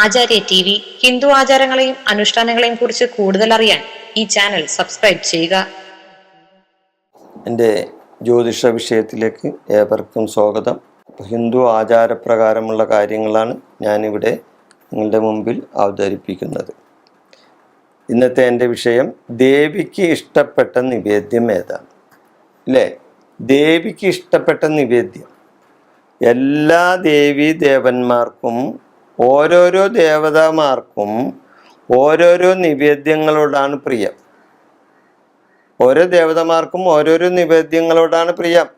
ആചാര്യ TV Hindu ആചാരങ്ങളെയും അനുഷ്ഠാനങ്ങളെയും കുറിച്ച് കൂടുതൽ അറിയാൻ ഈ ചാനൽ സബ്സ്ക്രൈബ് ചെയ്യുക. എൻ്റെ ജ്യോതിഷ വിഷയത്തിലേക്ക് ഏവർക്കും സ്വാഗതം. ഹിന്ദു ആചാരപ്രകാരമുള്ള കാര്യങ്ങളാണ് ഞാനിവിടെ നിങ്ങളുടെ മുമ്പിൽ അവതരിപ്പിക്കുന്നത്. ഇന്നത്തെ എൻ്റെ വിഷയം ദേവിക്ക് ഇഷ്ടപ്പെട്ട നിവേദ്യം ഏതാണ്? അല്ലേ, ദേവിക്ക് ഇഷ്ടപ്പെട്ട നിവേദ്യം എല്ലാ ദേവീ ദേവന്മാർക്കും ഓരോരോ ദേവതാമാർക്കും ഓരോരോ നിവേദ്യങ്ങളോടാണ് പ്രിയം. ഓരോ ദേവതമാർക്കും ഓരോരോ നിവേദ്യങ്ങളോടാണ് പ്രിയം.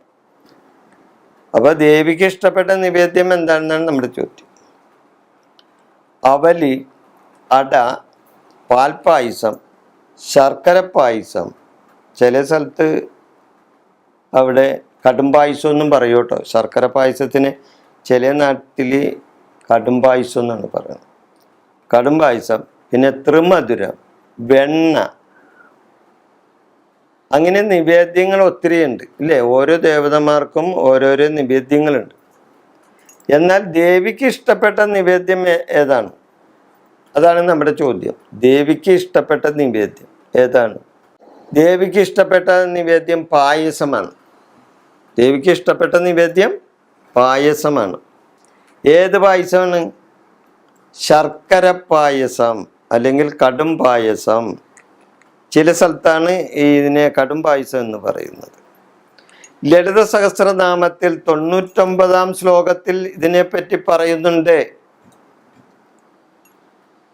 അപ്പൊ ദേവിക്ക് ഇഷ്ടപ്പെട്ട നിവേദ്യം എന്താണെന്നാണ് നമ്മുടെ ചോദ്യം. അവലി, അട, പാൽപ്പായസം, ശർക്കര പായസം, ചില സ്ഥലത്ത് അവിടെ കടുംപായസം എന്നും പറയൂ കേട്ടോ. ശർക്കര പായസത്തിന് ചില നാട്ടിൽ കടുംപായസം എന്നാണ് പറയുന്നത്. കടുംപായസം, പിന്നെ ത്രിമധുരം, വെണ്ണ, അങ്ങനെ നിവേദ്യങ്ങൾ ഒത്തിരി ഉണ്ട് ഇല്ലേ. ഓരോ ദേവതമാർക്കും ഓരോരോ നിവേദ്യങ്ങളുണ്ട്. എന്നാൽ ദേവിക്ക് ഇഷ്ടപ്പെട്ട നിവേദ്യം ഏതാണ്? അതാണ് നമ്മുടെ ചോദ്യം. ദേവിക്ക് ഇഷ്ടപ്പെട്ട നിവേദ്യം ഏതാണ്? ദേവിക്ക് ഇഷ്ടപ്പെട്ട നിവേദ്യം പായസമാണ്. ദേവിക്ക് ഇഷ്ടപ്പെട്ട നിവേദ്യം പായസമാണ്. ഏത് പായസമാണ്? ശർക്കര പായസം അല്ലെങ്കിൽ കടും പായസം. ചില സ്ഥലത്താണ് ഇതിനെ കടും പായസം എന്ന് പറയുന്നത്. ലളിത സഹസ്രനാമത്തിൽ 99-ാം ശ്ലോകത്തിൽ ഇതിനെപ്പറ്റി പറയുന്നുണ്ട്.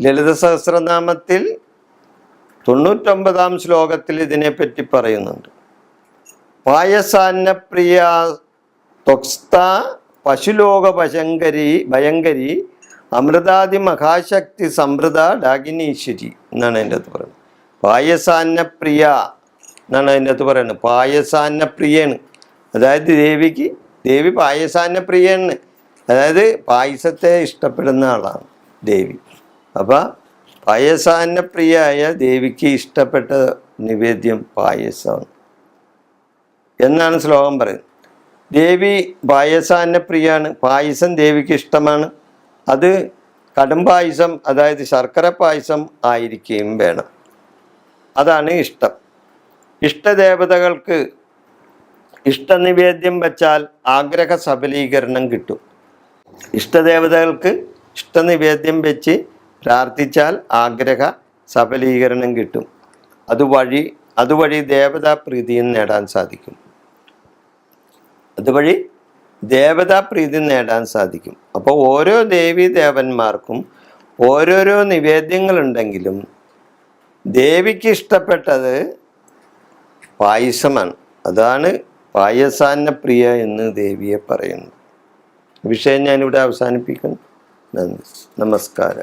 ലളിത സഹസ്രനാമത്തിൽ 99-ാം ശ്ലോകത്തിൽ ഇതിനെപ്പറ്റി പറയുന്നുണ്ട്. പായസാന്നപ്രിയ ത്വക്സ്ത പശുലോക ഭയങ്കരി അമൃതാദി മഹാശക്തി സമൃദ്ധ ഡാകിനീശ്വരി എന്നാണ് അതിൻ്റെ അകത്ത് പറയുന്നത്. പായസാന്നപ്രിയ എന്നാണ് അതിൻ്റെ അകത്ത് പറയുന്നത്. പായസാന്നപ്രിയാണ്, അതായത് ദേവി പായസാന്നപ്രിയാണ്, അതായത് പായസത്തെ ഇഷ്ടപ്പെടുന്ന ആളാണ് ദേവി. അപ്പം പായസാന്നപ്രിയായ ദേവിക്ക് ഇഷ്ടപ്പെട്ട നിവേദ്യം പായസമാണ് എന്നാണ് ശ്ലോകം പറയുന്നത്. ദേവി പായസാന്നപ്രിയാണ്, പായസം ദേവിക്ക് ഇഷ്ടമാണ്. അത് കടും പായസം, അതായത് ശർക്കര പായസം ആയിരിക്കുകയും വേണം. അതാണ് ഇഷ്ടം. ഇഷ്ടദേവതകൾക്ക് ഇഷ്ടനിവേദ്യം വച്ചാൽ ആഗ്രഹ സഫലീകരണം കിട്ടും. ഇഷ്ടദേവതകൾക്ക് ഇഷ്ടനിവേദ്യം വെച്ച് പ്രാർത്ഥിച്ചാൽ ആഗ്രഹ സഫലീകരണം കിട്ടും. അതുവഴി ദേവതാപ്രീതിയും നേടാൻ സാധിക്കും. അപ്പോൾ ഓരോ ദേവീ ദേവന്മാർക്കും ഓരോരോ നിവേദ്യങ്ങളുണ്ടെങ്കിലും ദേവിക്ക് ഇഷ്ടപ്പെട്ടത് പായസമാണ്. അതാണ് പായസാന്നപ്രിയ എന്ന് ദേവിയെ പറയുന്നു. വിഷയം ഞാനിവിടെ അവസാനിപ്പിക്കുന്നു. നന്ദി, നമസ്കാരം.